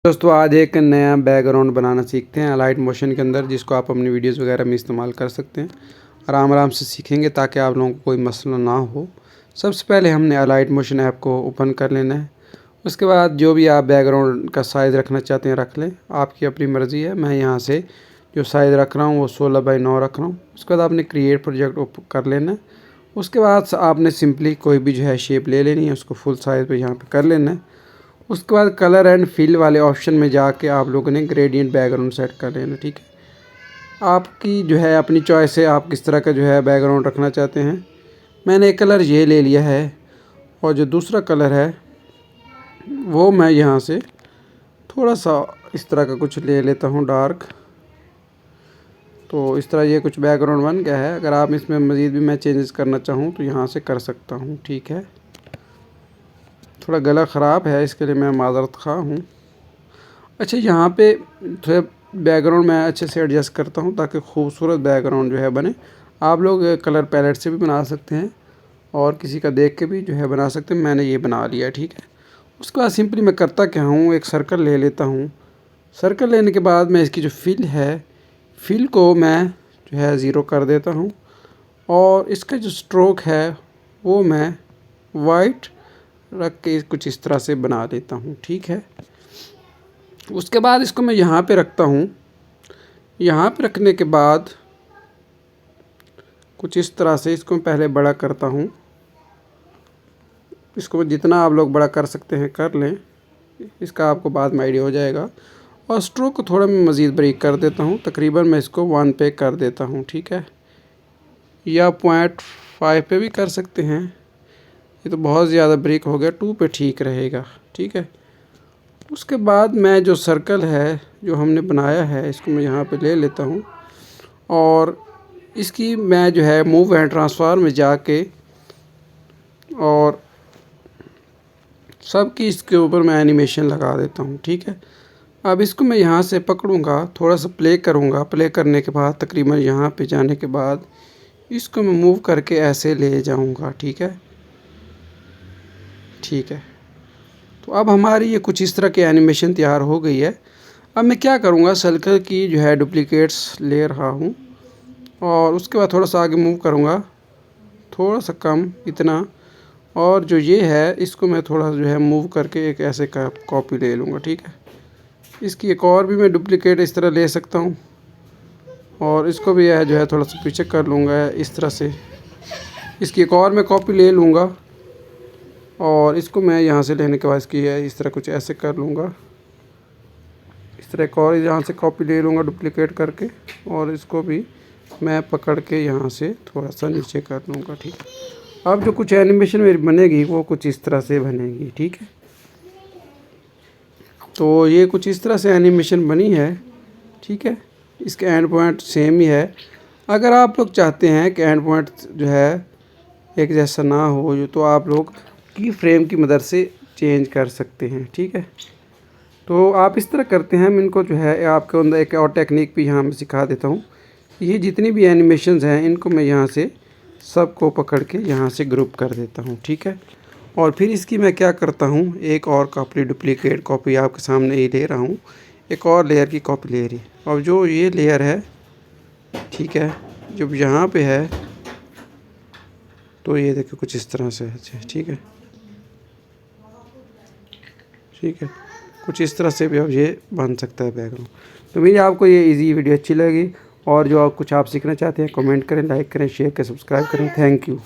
दोस्तों आज एक नया बैकग्राउंड बनाना सीखते हैं अलाइट मोशन के अंदर, जिसको आप अपनी वीडियोस वगैरह में इस्तेमाल कर सकते हैं। आराम आराम से सीखेंगे ताकि आप लोगों को कोई मसला ना हो। सबसे पहले हमने अलाइट मोशन ऐप को ओपन कर लेना है। उसके बाद जो भी आप बैकग्राउंड का साइज़ रखना चाहते हैं रख लें, आपकी अपनी मर्ज़ी है। मैं यहाँ से जो साइज़ रख रहा हूँ वो 16:9 रख रहा हूँ। उसके बाद आपने क्रिएट प्रोजेक्ट कर लेना है। उसके बाद आपने सिंपली कोई भी जो है शेप ले लेनी है, उसको फुल साइज़ पे यहाँ पे कर लेना है। उसके बाद कलर एंड फिल वाले ऑप्शन में जाके आप लोगों ने ग्रेडियंट बैकग्राउंड सेट कर लेना। ठीक है, आपकी जो है अपनी चॉइस है, आप किस तरह का जो है बैकग्राउंड रखना चाहते हैं। मैंने एक कलर ये ले लिया है और जो दूसरा कलर है वो मैं यहाँ से थोड़ा सा इस तरह का कुछ ले लेता हूँ डार्क। तो इस तरह ये कुछ बैकग्राउंड बन गया है। अगर आप इसमें मज़ीद भी मैं चेंजेस करना चाहूँ तो यहाँ से कर सकता हूँ। ठीक है, थोड़ा गला ख़राब है, इसके लिए मैं माज़रत ख़्वाह हूँ। अच्छा, यहाँ पे थोड़ा बैकग्राउंड मैं अच्छे से एडजस्ट करता हूँ ताकि खूबसूरत बैकग्राउंड जो है बने। आप लोग कलर पैलेट से भी बना सकते हैं और किसी का देख के भी जो है बना सकते हैं। मैंने ये बना लिया। ठीक है, उसके बाद सिंपली मैं करता क्या हूँ, एक सर्कल ले लेता हूँ। सर्कल लेने के बाद मैं इसकी जो फिल है, फिल को मैं जो है ज़ीरो कर देता हूँ और इसका जो स्ट्रोक है वो मैं वाइट रख के कुछ इस तरह से बना लेता हूँ। ठीक है, उसके बाद इसको मैं यहाँ पे रखता हूँ। यहाँ पे रखने के बाद कुछ इस तरह से इसको पहले बड़ा करता हूँ। इसको जितना आप लोग बड़ा कर सकते हैं कर लें, इसका आपको बाद में आइडिया हो जाएगा। और स्ट्रोक को थोड़ा मैं मज़ीद बारीक कर देता हूँ, तकरीबन मैं इसको 1 पे कर देता हूँ। ठीक है, या 0.5 पे भी कर सकते हैं। ये तो बहुत ज़्यादा बारीक हो गया, 2 पे ठीक रहेगा। ठीक है, उसके बाद मैं जो सर्कल है जो हमने बनाया है इसको मैं यहाँ पे ले लेता हूँ और इसकी मैं जो है मूव एंड ट्रांसफार में जाके और सबकी इसके ऊपर मैं एनिमेशन लगा देता हूँ। ठीक है, अब इसको मैं यहाँ से पकड़ूँगा, थोड़ा सा प्ले करूँगा। प्ले करने के बाद तकरीबन यहाँ पे जाने के बाद इसको मैं मूव करके ऐसे ले जाऊँगा। ठीक है, ठीक है, तो अब हमारी ये कुछ इस तरह की एनिमेशन तैयार हो गई है। अब मैं क्या करूँगा, सर्कल की जो है डुप्लिकेट्स ले रहा हूँ और उसके बाद थोड़ा सा आगे मूव करूँगा, थोड़ा सा कम इतना, और जो ये है इसको मैं थोड़ा जो है मूव करके एक ऐसे का कॉपी ले लूँगा। ठीक है, इसकी एक और भी मैं डुप्लिकेट इस तरह ले सकता हूँ और इसको भी है जो है थोड़ा सा पीछे कर लूँगा इस तरह से। इसकी एक और मैं कॉपी ले लूँगा और इसको मैं यहाँ से लेने के बाद इसकी है इस तरह कुछ ऐसे कर लूँगा। इस तरह एक और यहाँ से कॉपी ले लूँगा डुप्लिकेट करके और इसको भी मैं पकड़ के यहाँ से थोड़ा सा नीचे कर लूँगा। ठीक है, अब जो कुछ एनिमेशन मेरी बनेगी वो कुछ इस तरह से बनेगी। ठीक है, तो ये कुछ इस तरह से एनिमेशन बनी है। ठीक है, इसके एंड पॉइंट सेम ही है। अगर आप लोग चाहते हैं कि एंड पॉइंट जो है एक जैसा ना हो तो आप लोग की फ्रेम की मदद से चेंज कर सकते हैं। ठीक है, तो आप इस तरह करते हैं। मैं इनको जो है आपके अंदर एक और टेक्निक भी यहाँ मैं सिखा देता हूँ। ये जितनी भी एनिमेशंस हैं इनको मैं यहाँ से सबको पकड़ के यहाँ से ग्रुप कर देता हूँ। ठीक है, और फिर इसकी मैं क्या करता हूँ, एक और कॉपी डुप्लिकेट कॉपी आपके सामने ही ले रहा हूँ, एक और लेयर की कॉपी ले रही। और जो ये लेयर है, ठीक है, जब यहाँ पे है तो ये देखो कुछ इस तरह से है। ठीक है, ठीक है, कुछ इस तरह से भी अब ये बन सकता है बैकग्राउंड। तो मेरी आपको ये इजी वीडियो अच्छी लगी और जो कुछ आप सीखना चाहते हैं कमेंट करें, लाइक करें, शेयर करें, सब्सक्राइब करें। Thank you.